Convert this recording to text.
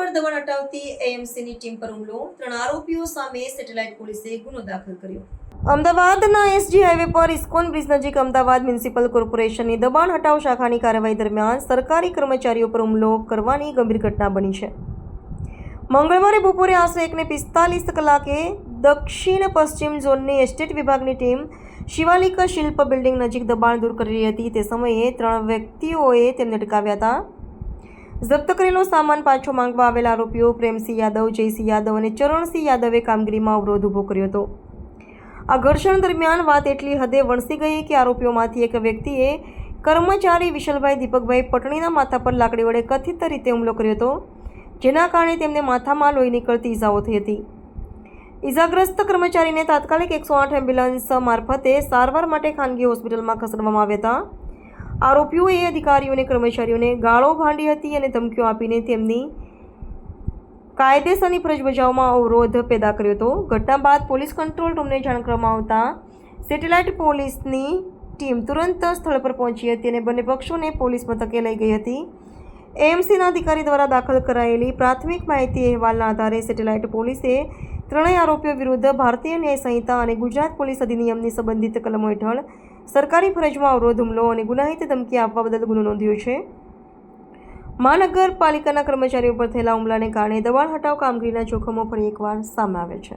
પર દબાણ હટાવતી એએમસીની ટીમ પર હુમલો, 3 આરોપીઓ સામે સેટેલાઇટ પોલીસે ગુનો દાખલ કર્યો. અમદાવાદના એસજી હાઈવે પર ઇસ્કોન બ્રિજ નજીક અમદાવાદ મ્યુનિસિપલ કોર્પોરેશનની દબાણ હટાવ શાખાની કાર્યવાહી દરમિયાન સરકારી કર્મચારીઓ પર હુમલો કરવાની ગંભીર ઘટના બની છે. મંગળવારે બપોરે આશરે 1:45 કલાકે દક્ષિણ પશ્ચિમ ઝોનની એસ્ટેટ વિભાગની ટીમ શિવાલિક શિલ્પ બિલ્ડિંગ નજીક દબાણ દૂર કરી રહી હતી. તે સમયે 3 વ્યક્તિઓએ તેમને અટકાવ્યા હતા. જપ્ત કરેલો સામાન પાછો માંગવા આવેલા આરોપીઓ પ્રેમસિંહ યાદવ, જયસિંહ યાદવ અને ચરણસિંહ યાદવે કામગીરીમાં અવરોધ ઊભો કર્યો હતો. આ ઘર્ષણ દરમિયાન વાત એટલી હદે વણસી ગઈ કે આરોપીઓમાંથી એક વ્યક્તિએ કર્મચારી વિશલભાઈ દીપકભાઈ પટણીના માથા પર લાકડી વડે કથિત રીતે હુમલો કર્યો હતો, જેના કારણે તેમને માથામાં લોહી નીકળતી ઈજાઓ થઈ હતી. ઈજાગ્રસ્ત કર્મચારીને તાત્કાલિક 108 એમ્બ્યુલન્સ મારફતે સારવાર માટે ખાનગી હોસ્પિટલમાં ખસેડવામાં આવ્યા હતા. આરોપીઓએ અધિકારીઓ અને કર્મચારીઓને ગાળો ભાંડી હતી અને ધમકીઓ આપીને તેમની કાયદેસરની ફરજ બજાવવામાં અવરોધ પેદા કર્યો હતો. ઘટના બાદ પોલીસ કંટ્રોલ રૂમને જાણ કરવામાં આવતા સેટેલાઇટ પોલીસની ટીમ તુરંત સ્થળ પર પહોંચી હતી અને બંને પક્ષોને પોલીસ મથકે લઈ ગઈ હતી. એએમસીના અધિકારી દ્વારા દાખલ કરાયેલી પ્રાથમિક માહિતી અહેવાલના આધારે સેટેલાઇટ પોલીસે ત્રણેય આરોપીઓ વિરુદ્ધ ભારતીય ન્યાય સંહિતા અને ગુજરાત પોલીસ અધિનિયમની સંબંધિત કલમો હેઠળ સરકારી ફરજમાં અવરોધ, હુમલો અને ગુનાહિત ધમકી આપવા બદલ ગુનો નોંધ્યો છે. મહાનગરપાલિકાના કર્મચારીઓ પર થયેલા હુમલાને કારણે દબાણ હટાવ કામગીરીના જોખમો ફરી એકવાર સામે આવે છે.